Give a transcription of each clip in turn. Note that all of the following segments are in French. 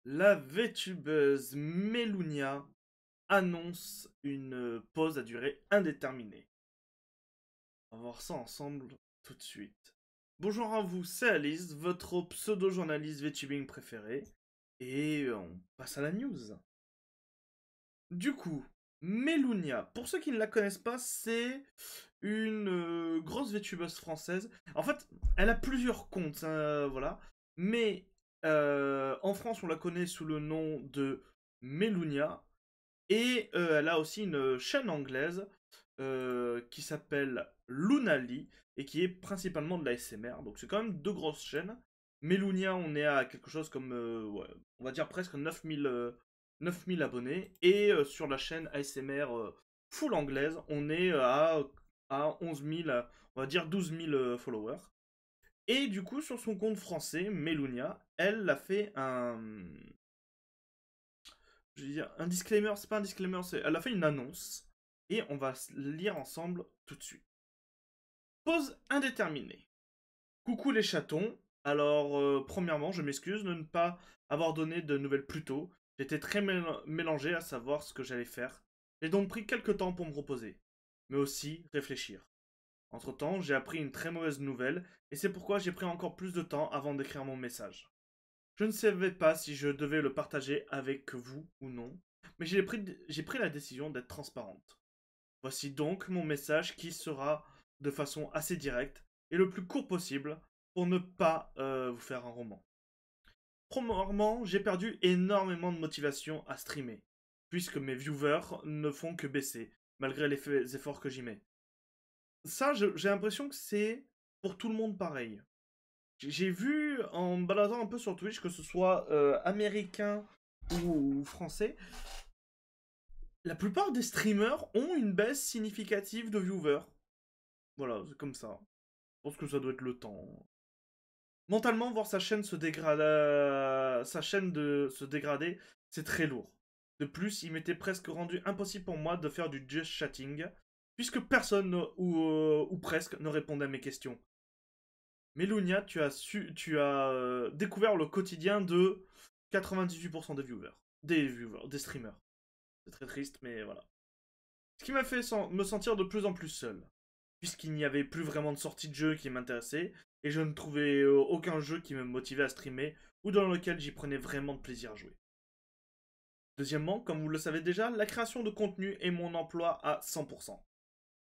La VTubeuse Melunia annonce une pause à durée indéterminée. On va voir ça ensemble tout de suite. Bonjour à vous, c'est Alice, votre pseudo-journaliste VTubing préféré. Et on passe à la news. Du coup, Melunia, pour ceux qui ne la connaissent pas, c'est une grosse VTubeuse française. En fait, elle a plusieurs comptes, hein, voilà. Mais en France, on la connaît sous le nom de Melunia. Et elle a aussi une chaîne anglaise qui s'appelle Lunali et qui est principalement de la SMR. Donc c'est quand même deux grosses chaînes. Melunia, on est à quelque chose comme, ouais, on va dire presque 9000 abonnés. Et sur la chaîne ASMR full anglaise, on est à 11 000, on va dire 12 000 followers. Et du coup, sur son compte français, Melunia, elle a fait je veux dire, un disclaimer, c'est pas un disclaimer, elle a fait une annonce. Et on va lire ensemble tout de suite. Pause indéterminée. Coucou les chatons. Alors, premièrement, je m'excuse de ne pas avoir donné de nouvelles plus tôt. J'étais très mélangé à savoir ce que j'allais faire. J'ai donc pris quelques temps pour me reposer. Mais aussi réfléchir. Entre-temps, j'ai appris une très mauvaise nouvelle, et c'est pourquoi j'ai pris encore plus de temps avant d'écrire mon message. Je ne savais pas si je devais le partager avec vous ou non, mais j'ai pris la décision d'être transparente. Voici donc mon message qui sera de façon assez directe et le plus court possible pour ne pas vous faire un roman. Premièrement, j'ai perdu énormément de motivation à streamer, puisque mes viewers ne font que baisser, malgré les efforts que j'y mets. Ça, j'ai l'impression que c'est pour tout le monde pareil. J'ai vu en me baladant un peu sur Twitch, que ce soit américain ou français, la plupart des streamers ont une baisse significative de viewers. Voilà, c'est comme ça. Je pense que ça doit être le temps. Mentalement, voir sa chaîne se dégrader, se dégrader, c'est très lourd. De plus, il m'était presque rendu impossible pour moi de faire du just chatting, puisque personne ou presque ne répondait à mes questions. Melunia, tu as découvert le quotidien de 98% des streamers. C'est très triste, mais voilà. Ce qui m'a fait me sentir de plus en plus seul, puisqu'il n'y avait plus vraiment de sortie de jeu qui m'intéressait, et je ne trouvais aucun jeu qui me motivait à streamer, ou dans lequel j'y prenais vraiment de plaisir à jouer. Deuxièmement, comme vous le savez déjà, la création de contenu est mon emploi à 100%.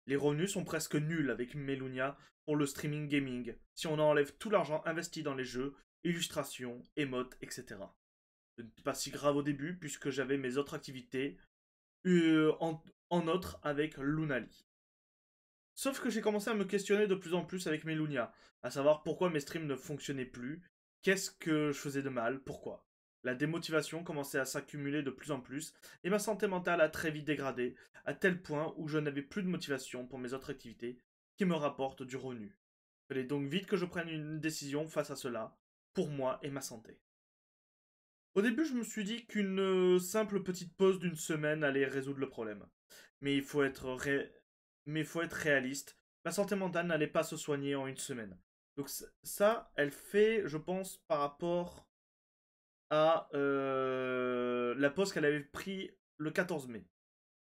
Les revenus sont presque nuls avec Melunia pour le streaming gaming, si on enlève tout l'argent investi dans les jeux, illustrations, émotes, etc. Ce n'était pas si grave au début, puisque j'avais mes autres activités en autre avec Lunali. Sauf que j'ai commencé à me questionner de plus en plus avec Melunia, à savoir pourquoi mes streams ne fonctionnaient plus, qu'est-ce que je faisais de mal, pourquoi. La démotivation commençait à s'accumuler de plus en plus, et ma santé mentale a très vite dégradé, à tel point où je n'avais plus de motivation pour mes autres activités qui me rapportent du revenu. Il fallait donc vite que je prenne une décision face à cela, pour moi et ma santé. Au début, je me suis dit qu'une simple petite pause d'une semaine allait résoudre le problème. Mais mais il faut être réaliste. Ma santé mentale n'allait pas se soigner en une semaine. Donc ça, elle fait, je pense, par rapport à la pause qu'elle avait pris le 14 mai.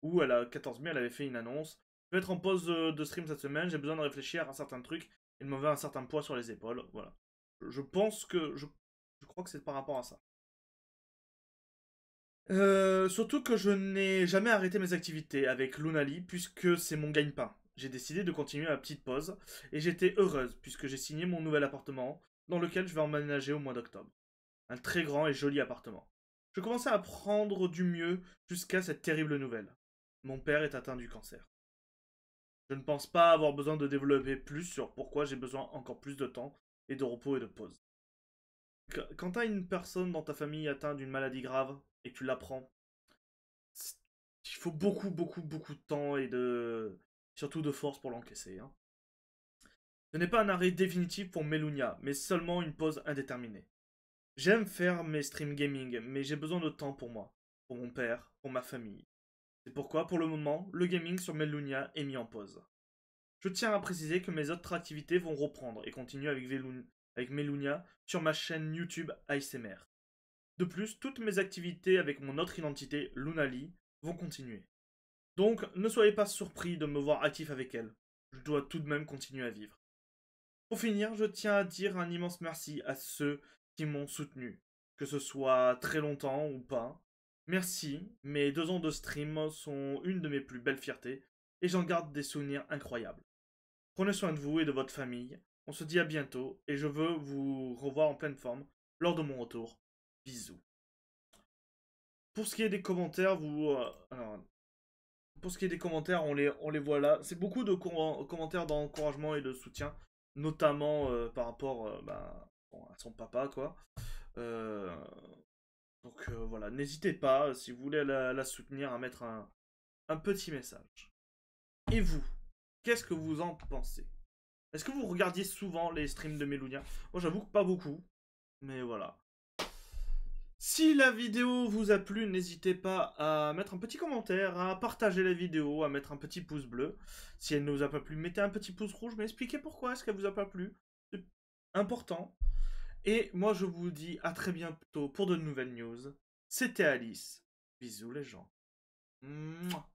Où 14 mai, elle avait fait une annonce. Je vais être en pause de stream cette semaine, j'ai besoin de réfléchir à certains trucs et de m'enlever un certain poids sur les épaules. Voilà. Je pense que... je crois que c'est par rapport à ça. Surtout que je n'ai jamais arrêté mes activités avec Lunali puisque c'est mon gagne-pain. J'ai décidé de continuer ma petite pause et j'étais heureuse puisque j'ai signé mon nouvel appartement dans lequel je vais emménager au mois d'octobre. Un très grand et joli appartement. Je commençais à prendre du mieux jusqu'à cette terrible nouvelle. Mon père est atteint du cancer. Je ne pense pas avoir besoin de développer plus sur pourquoi j'ai besoin encore plus de temps et de repos et de pause. Quand t'as une personne dans ta famille atteinte d'une maladie grave et que tu l'apprends, il faut beaucoup de temps et surtout de force pour l'encaisser, hein. Ce n'est pas un arrêt définitif pour Melunia, mais seulement une pause indéterminée. J'aime faire mes streams gaming, mais j'ai besoin de temps pour moi, pour mon père, pour ma famille. C'est pourquoi, pour le moment, le gaming sur Melunia est mis en pause. Je tiens à préciser que mes autres activités vont reprendre et continuer avec Melunia sur ma chaîne YouTube ASMR. De plus, toutes mes activités avec mon autre identité, Lunali, vont continuer. Donc, ne soyez pas surpris de me voir actif avec elle. Je dois tout de même continuer à vivre. Pour finir, je tiens à dire un immense merci à ceux qui m'ont soutenu, que ce soit très longtemps ou pas. Merci, mes 2 ans de stream sont une de mes plus belles fiertés, et j'en garde des souvenirs incroyables. Prenez soin de vous et de votre famille, on se dit à bientôt, et je veux vous revoir en pleine forme lors de mon retour. Bisous. Pour ce qui est des commentaires, pour ce qui est des commentaires, on les voit là. C'est beaucoup de commentaires d'encouragement et de soutien, notamment par rapport bon, à son papa, quoi. Euh, donc voilà, n'hésitez pas, si vous voulez la soutenir, à mettre un petit message. Et vous, qu'est-ce que vous en pensez? Est-ce que vous regardiez souvent les streams de Melunia? Moi, j'avoue que pas beaucoup, mais voilà. Si la vidéo vous a plu, n'hésitez pas à mettre un petit commentaire, à partager la vidéo, à mettre un petit pouce bleu. Si elle ne vous a pas plu, mettez un petit pouce rouge, mais expliquez pourquoi est-ce qu'elle vous a pas plu. C'est important. Et moi, je vous dis à très bientôt pour de nouvelles news. C'était Alice. Bisous les gens. Mouah.